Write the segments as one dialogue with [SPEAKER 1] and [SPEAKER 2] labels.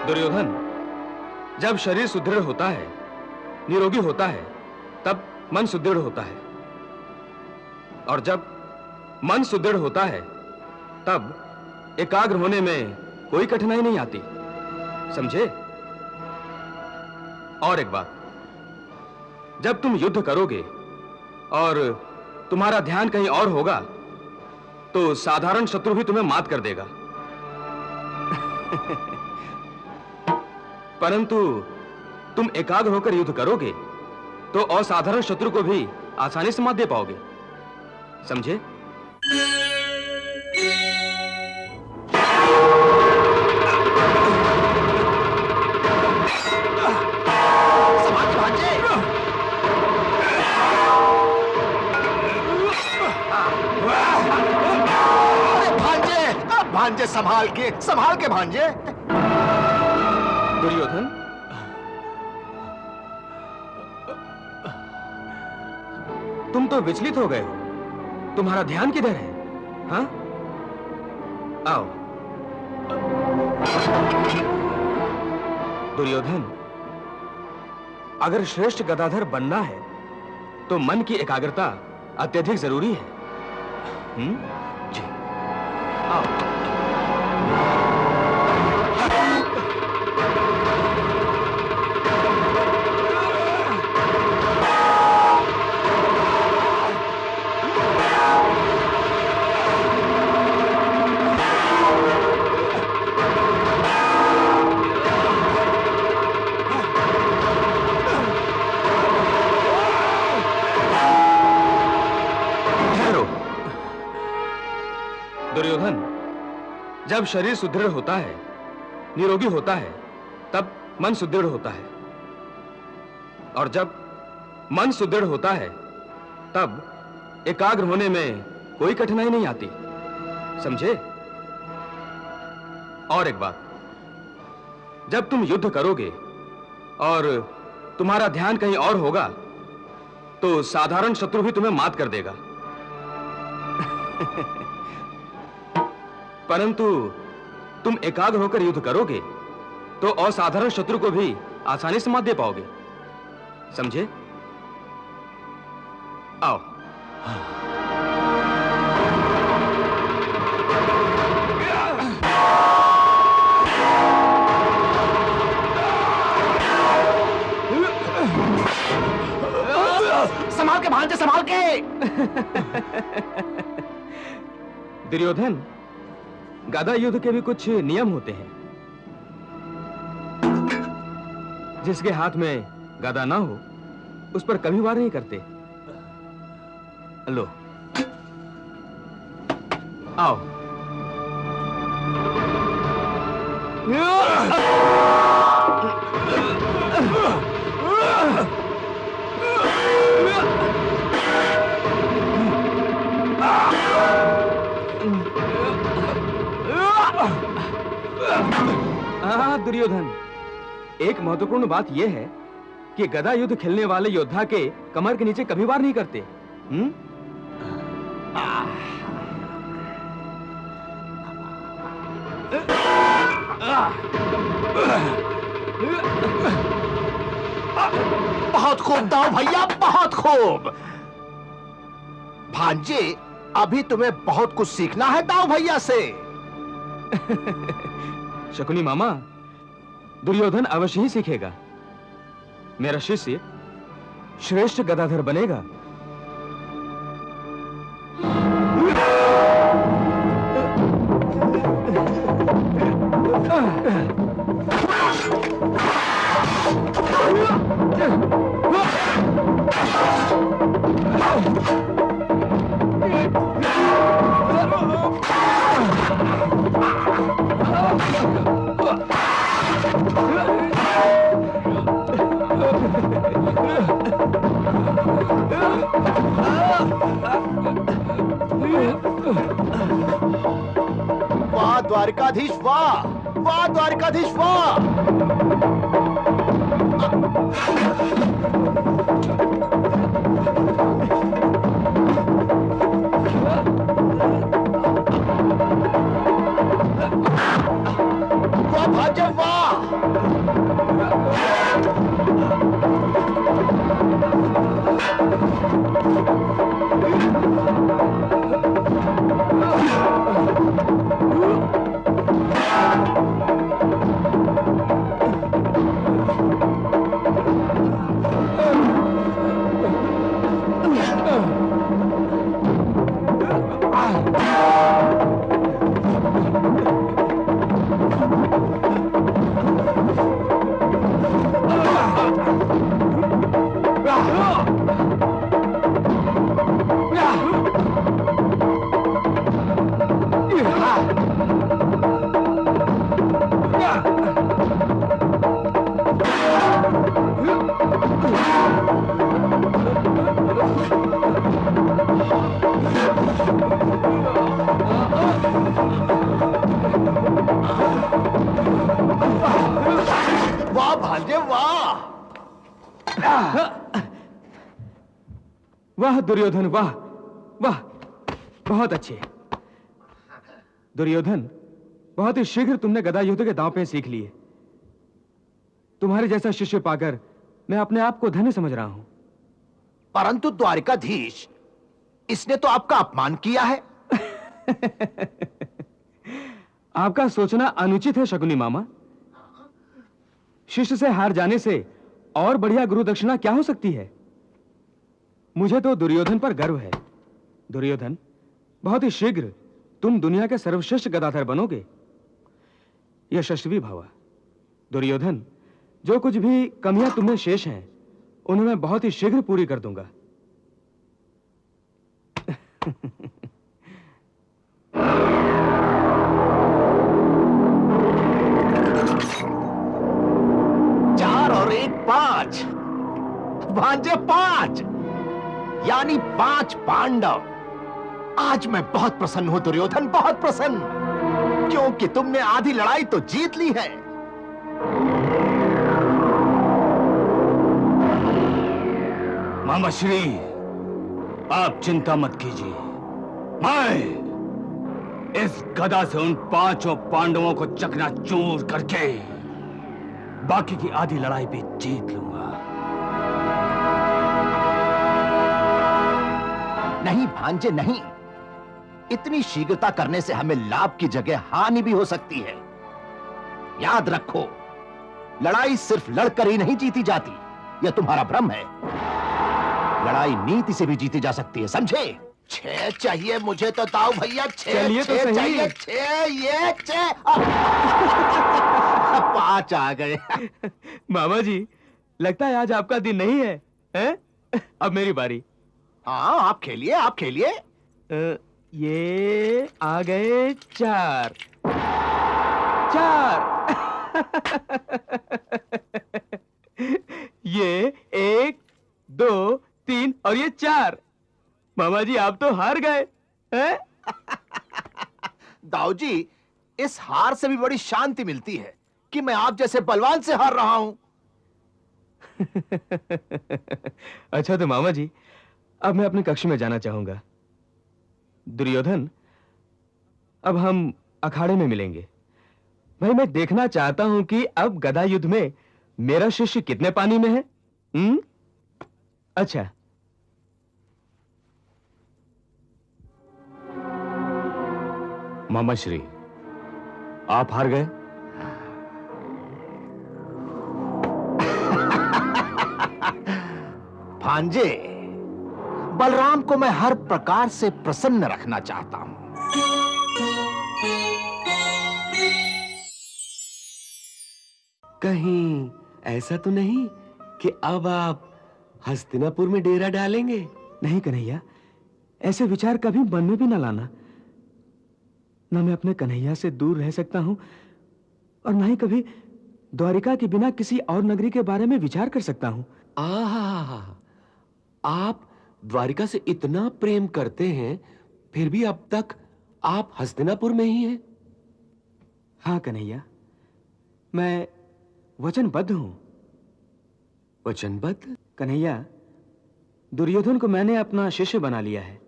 [SPEAKER 1] दुर्योधन, जब शरीर सुदृढ़ होता है, निरोगी होता है, तब मन सुदृढ़ होता है। और जब मन सुदृढ़ होता है, तब एकाग्र होने में कोई कठिनाई नहीं आती। समझे? और एक बात, जब तुम युद्ध करोगे और तुम्हारा ध्यान कहीं और होगा, तो साधारण शत्रु भी तुम्हें मात कर देगा। परंतु तुम एकाग्र होकर युद्ध करोगे तो असाधारण शत्रु को भी आसानी से मात दे पाओगे। समझे?
[SPEAKER 2] भांजे संभाल के भांजे।
[SPEAKER 1] दुर्योधन, तुम तो विचलित हो गए हो। तुम्हारा ध्यान किधर है? हाँ? आओ। दुर्योधन, अगर श्रेष्ठ गदाधर बनना है तो मन की एकाग्रता अत्यधिक जरूरी है। जी। आओ। दुर्योधन, जब शरीर सुदृढ़ होता है, निरोगी होता है, तब मन सुदृढ़ होता है। और जब मन सुदृढ़ होता है, तब एकाग्र होने में कोई कठिनाई नहीं आती। समझे? और एक बात, जब तुम युद्ध करोगे और तुम्हारा ध्यान कहीं और होगा, तो साधारण शत्रु भी तुम्हें मात कर देगा। परंतु तुम एकाग्र होकर युद्ध करोगे तो असाधारण शत्रु को भी आसानी से मात दे पाओगे। समझे? आओ।
[SPEAKER 2] संभाल के भांजे, संभाल के।
[SPEAKER 1] दुर्योधन, गदा युद्ध के भी कुछ नियम होते हैं। जिसके हाथ में गदा ना हो, उस पर कभी वार नहीं करते। लो, आओ। दुर्योधन, एक महत्वपूर्ण बात यह है कि गदा युद्ध खेलने वाले योद्धा के कमर के नीचे कभी वार नहीं करते।
[SPEAKER 2] बहुत खूब दाव भैया, बहुत खूब। भांजे, अभी तुम्हें बहुत कुछ सीखना है दाव भैया से।
[SPEAKER 1] शकुनी मामा, दुर्योधन अवश्य ही सीखेगा। मेरा शिष्य श्रेष्ठ गदाधर बनेगा।
[SPEAKER 2] वाह द्वारकाधीश, वाह वाह द्वारकाधीश, वाह। वाह भांजे, वाह। भांजे वाह।
[SPEAKER 1] वाह दुर्योधन वाह वाह, बहुत अच्छे दुर्योधन, बहुत ही शीघ्र तुमने गदा युद्ध के दांव पे सीख लिए। तुम्हारे जैसा शिष्य पाकर मैं अपने आप को धन्य समझ रहा हूं।
[SPEAKER 2] परंतु द्वारिकाधीश, इसने तो आपका अपमान किया है।
[SPEAKER 1] आपका सोचना अनुचित है शकुनी मामा। शिष्य से हार जाने से और बढ़िया गुरु दक्षिणा क्या हो सकती है। मुझे तो दुर्योधन पर गर्व है। दुर्योधन, बहुत ही शीघ्र तुम दुनिया के सर्वश्रेष्ठ गदाधर बनोगे। यशस्वी भव। दुर्योधन, जो कुछ भी कमियां तुम्हें शेष हैं उन्हें मैं बहुत ही शीघ्र पूरी कर दूंगा।
[SPEAKER 2] चार और एक 5, भांजे 5, यानी 5 पांडव। आज मैं बहुत प्रसन्न हूं दुर्योधन, बहुत प्रसन्न, क्योंकि तुमने आधी लड़ाई तो जीत ली है।
[SPEAKER 3] मामा श्री, आप चिंता मत कीजिए। मैं इस गदा से उन 5 पांडवों को चकनाचूर करके बाकी की आधी लड़ाई भी जीत लूंगा।
[SPEAKER 2] नहीं भांजे नहीं, इतनी शीघ्रता करने से हमें लाभ की जगह हानि भी हो सकती है। याद रखो, लड़ाई सिर्फ लड़कर ही नहीं जीती जाती, यह तुम्हारा भ्रम है। लड़ाई नीति से भी जीती जा सकती है, समझे? 6 चाहिए मुझे तो ताऊ भैया, 6
[SPEAKER 1] चलिए तो सही।
[SPEAKER 2] चाहिए, 6 ये 6 5 आ गए।
[SPEAKER 1] मामा जी, लगता है आज आपका दिन नहीं है, हैं? अब मेरी बारी।
[SPEAKER 2] हाँ, आप खेलिए, आप खेलिए।
[SPEAKER 1] ये आ गए 4 4। ये 1 2 3 और ये 4। मामा जी, आप तो हार गए हैं?
[SPEAKER 2] दाऊ जी, इस हार से भी बड़ी शांति मिलती है कि मैं आप जैसे बलवान से हार रहा हूं।
[SPEAKER 1] अच्छा तो मामा जी, अब मैं अपने कक्ष में जाना चाहूंगा। दुर्योधन, अब हम अखाड़े में मिलेंगे। भाई, मैं देखना चाहता हूं कि अब गदा युद्ध में मेरा शिष्य कितने पानी में है। अच्छा।
[SPEAKER 3] मामा श्री, आप हार गए।
[SPEAKER 2] भांजे, बलराम को मैं हर प्रकार से प्रसन्न रखना चाहता हूं।
[SPEAKER 4] कहीं ऐसा तो नहीं कि अब आप हस्तिनापुर में डेरा डालेंगे?
[SPEAKER 1] नहीं कन्हैया, ऐसे विचार कभी मन में भी ना लाना। ना मैं अपने कन्हैया से दूर रह सकता हूं और ना ही कभी द्वारिका के बिना किसी और नगरी के बारे में विचार कर सकता हूं।
[SPEAKER 4] आहा, आप द्वारिका से इतना प्रेम करते हैं, फिर भी अब तक आप हस्तिनापुर में ही हैं?
[SPEAKER 1] हाँ कन्हैया, मैं वचनबद्ध हूं।
[SPEAKER 4] वचनबद्ध?
[SPEAKER 1] कन्हैया, दुर्योधन को मैंने अपना शिष्य बना लिया है।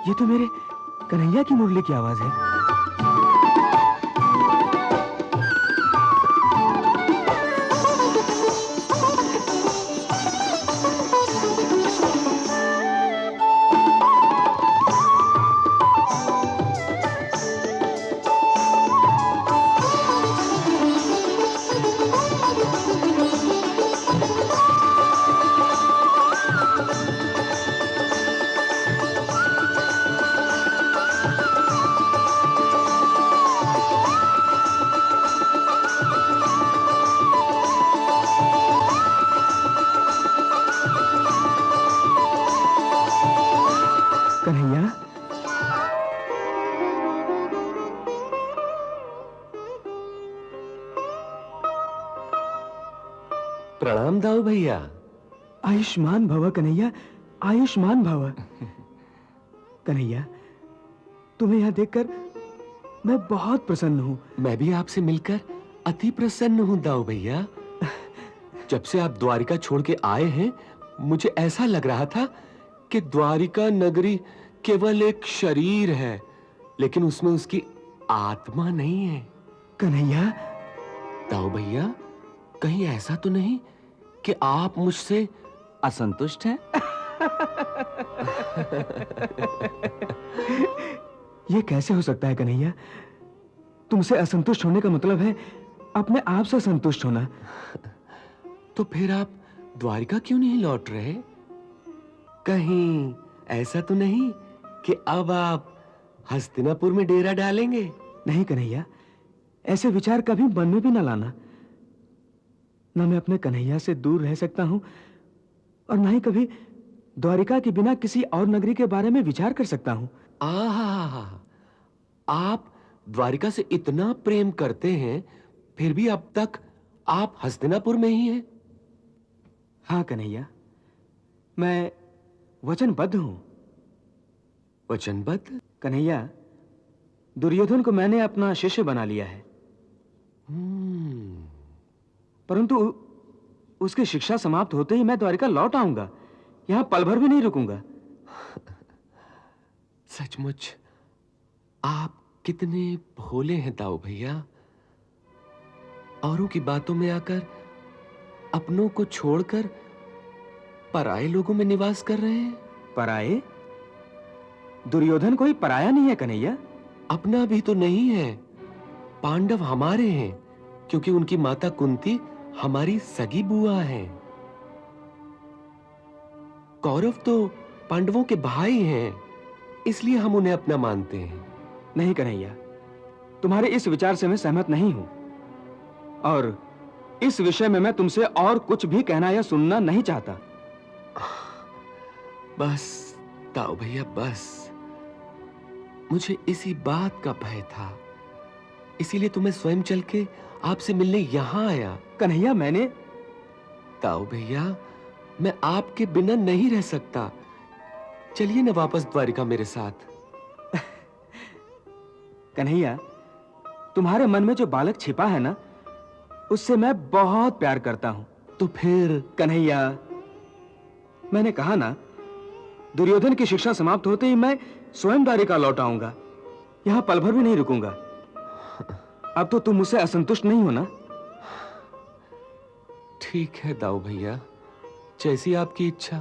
[SPEAKER 1] ये तो मेरे कन्हैया की मुरली की आवाज है।
[SPEAKER 4] दाऊ भैया।
[SPEAKER 1] आयुष्मान भव कन्हैया, आयुष्मान भव। कन्हैया, तुम्हें यहां देखकर मैं बहुत प्रसन्न हूं।
[SPEAKER 4] मैं भी आपसे मिलकर अति प्रसन्न हूं दाऊ भैया। जब से आप द्वारिका छोड़ के आए हैं, मुझे ऐसा लग रहा था कि द्वारिका नगरी केवल एक शरीर है, लेकिन उसमें उसकी आत्मा नहीं है।
[SPEAKER 1] कन्हैया,
[SPEAKER 4] दाऊ भैया, कहीं ऐसा तो नहीं कि आप मुझसे
[SPEAKER 1] असंतुष्ट हैं? यह कैसे हो सकता है कन्हैया? तुमसे असंतुष्ट होने का मतलब है अपने आप से संतुष्ट होना।
[SPEAKER 4] तो फिर आप द्वारिका क्यों नहीं लौट रहे? कहीं ऐसा तो नहीं कि अब आप हस्तिनापुर में डेरा डालेंगे?
[SPEAKER 1] नहीं कन्हैया, ऐसे विचार कभी मन में भी ना लाना। ना मैं अपने कन्हैया से दूर रह सकता हूं और ना ही कभी द्वारिका के बिना किसी और नगरी के बारे में विचार कर सकता हूं।
[SPEAKER 4] आहा, आप द्वारिका से इतना प्रेम करते हैं, फिर भी अब तक आप हस्तिनापुर में ही हैं।
[SPEAKER 1] हाँ कन्हैया, मैं वचनबद्ध हूं।
[SPEAKER 4] वचनबद्ध?
[SPEAKER 1] कन्हैया, दुर्योधन को मैंने अपना शिष्य बना लिया है, परंतु उसकी शिक्षा समाप्त होते ही मैं द्वारिका लौट आऊंगा। यहां पल भर भी नहीं रुकूंगा।
[SPEAKER 4] सचमुच आप कितने भोले हैं दाऊ भैया। औरों की बातों में आकर अपनों को छोड़कर पराये लोगों में निवास कर रहे हैं।
[SPEAKER 1] पराये? दुर्योधन कोई पराया नहीं है कन्हैया।
[SPEAKER 4] अपना भी तो नहीं है। पांडव हमारे हैं, क्योंकि उनकी माता कुंती हमारी सगी बुआ है। कौरव तो पांडवों के भाई हैं, इसलिए हम उन्हें अपना मानते हैं।
[SPEAKER 1] नहीं कन्हैया, तुम्हारे इस विचार से मैं सहमत नहीं हूं, और इस विषय में मैं तुमसे और कुछ भी कहना या सुनना नहीं चाहता।
[SPEAKER 4] बस ताऊ भैया, बस। मुझे इसी बात का भय था, इसीलिए तुम्हें स्वयं चल के आपसे मिलने यहां आया।
[SPEAKER 1] कन्हैया, मैंने...
[SPEAKER 4] ताऊ भैया, मैं आपके बिना नहीं रह सकता। चलिए ना वापस द्वारिका मेरे साथ।
[SPEAKER 1] कन्हैया, तुम्हारे मन में जो बालक छिपा है ना, उससे मैं बहुत प्यार करता हूं।
[SPEAKER 4] तो फिर?
[SPEAKER 1] कन्हैया, मैंने कहा ना, दुर्योधन की शिक्षा समाप्त होते ही मैं स्वयं द्वारिका लौट आऊंगा। यहां पल भर भी नहीं रुकूंगा। अब तो तुम मुझसे असंतुष्ट नहीं हो ना?
[SPEAKER 4] ठीक है दाऊ भैया, जैसी आपकी इच्छा।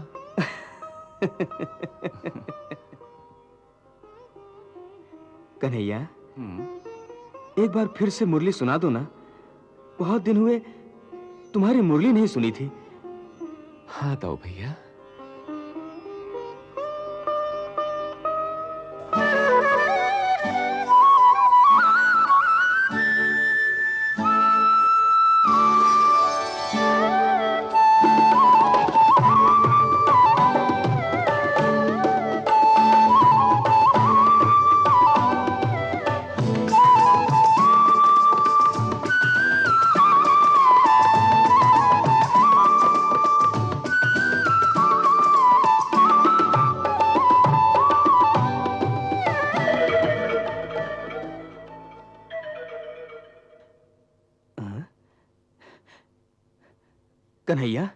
[SPEAKER 1] कन्हैया, एक बार फिर से मुरली सुना दो ना। बहुत दिन हुए तुम्हारी मुरली नहीं सुनी थी।
[SPEAKER 4] हाँ दाऊ भैया।
[SPEAKER 1] कन्हैया,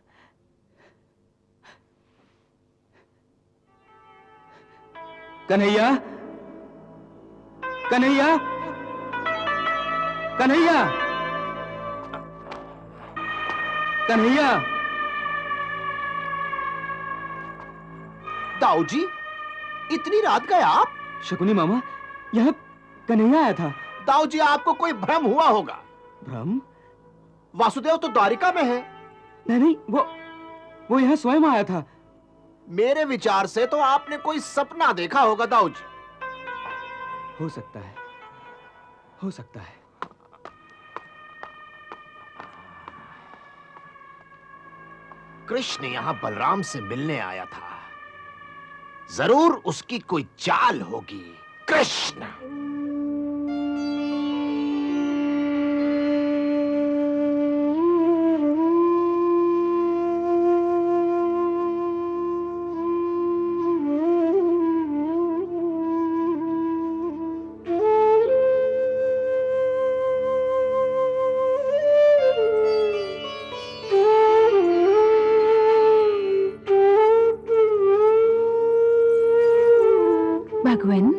[SPEAKER 1] कन्हैया, कन्हैया, कन्हैया, कन्हैया।
[SPEAKER 2] दाऊ जी, इतनी रात गए आप?
[SPEAKER 1] शकुनी मामा, यहां कन्हैया आया था।
[SPEAKER 2] दाऊ जी, आपको कोई भ्रम हुआ होगा।
[SPEAKER 1] भ्रम?
[SPEAKER 2] वासुदेव तो द्वारिका में है।
[SPEAKER 1] नहीं, वो यहां स्वयं आया था।
[SPEAKER 2] मेरे विचार से तो आपने कोई सपना देखा होगा दाऊ जी।
[SPEAKER 1] हो सकता है, हो सकता है।
[SPEAKER 2] कृष्ण यहां बलराम से मिलने आया था। जरूर उसकी कोई चाल होगी। कृष्ण!
[SPEAKER 5] भगवान,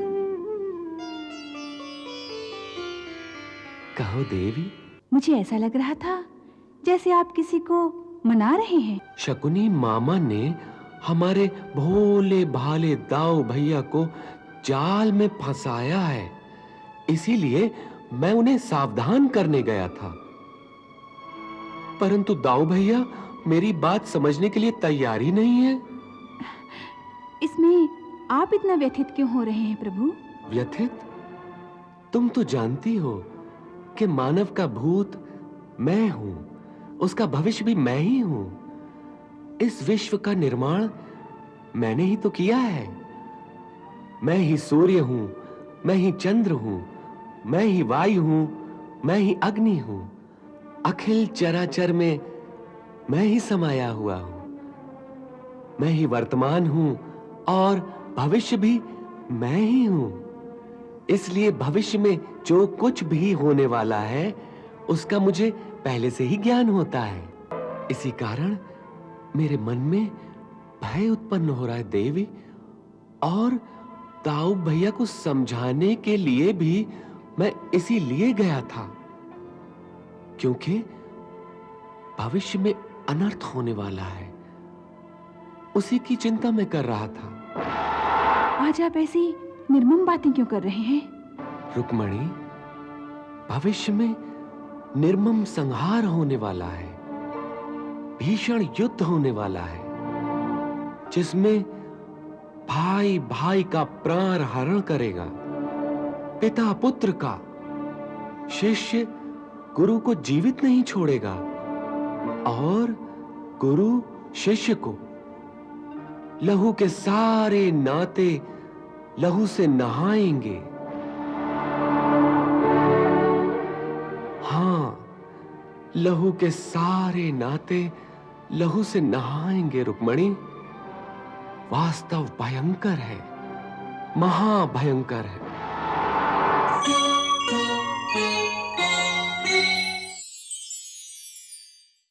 [SPEAKER 4] कहो देवी।
[SPEAKER 5] मुझे ऐसा लग रहा था जैसे आप किसी को मना रहे हैं।
[SPEAKER 4] शकुनी मामा ने हमारे भोले भाले दाऊ भैया को जाल में फंसाया है, इसीलिए मैं उन्हें सावधान करने गया था। परंतु दाऊ भैया मेरी बात समझने के लिए तैयार ही नहीं है।
[SPEAKER 5] इसमें आप इतना व्यथित क्यों हो रहे हैं प्रभु?
[SPEAKER 4] व्यथित? तुम तो जानती हो कि मानव का भूत मैं हूं, उसका भविष्य भी मैं ही हूं। इस विश्व का निर्माण मैंने ही तो किया है। मैं ही सूर्य हूं, मैं ही चंद्र हूं, मैं ही वायु हूं, मैं ही अग्नि हूं। अखिल चराचर में मैं ही समाया हुआ हूं। मैं ही वर्तमान हूं और भविष्य भी मैं ही हूं। इसलिए भविष्य में जो कुछ भी होने वाला है उसका मुझे पहले से ही ज्ञान होता है। इसी कारण मेरे मन में भय उत्पन्न हो रहा है देवी, और ताऊ भैया को समझाने के लिए भी मैं इसीलिए गया था, क्योंकि भविष्य में अनर्थ होने वाला है, उसी की चिंता मैं कर रहा था।
[SPEAKER 5] आज आप ऐसी निर्मम बातें क्यों कर रहे हैं?
[SPEAKER 4] रुक्मणी, भविष्य में निर्मम संहार होने वाला है, भीषण युद्ध होने वाला है, जिसमें भाई भाई का प्राण हरण करेगा, पिता पुत्र का, शिष्य गुरु को जीवित नहीं छोड़ेगा और गुरु शिष्य को लहू के सारे नाते लहू से नहाएंगे। हाँ, लहू के सारे नाते लहू से नहाएंगे रुक्मणी। वास्तव भयंकर है, महाभयंकर है।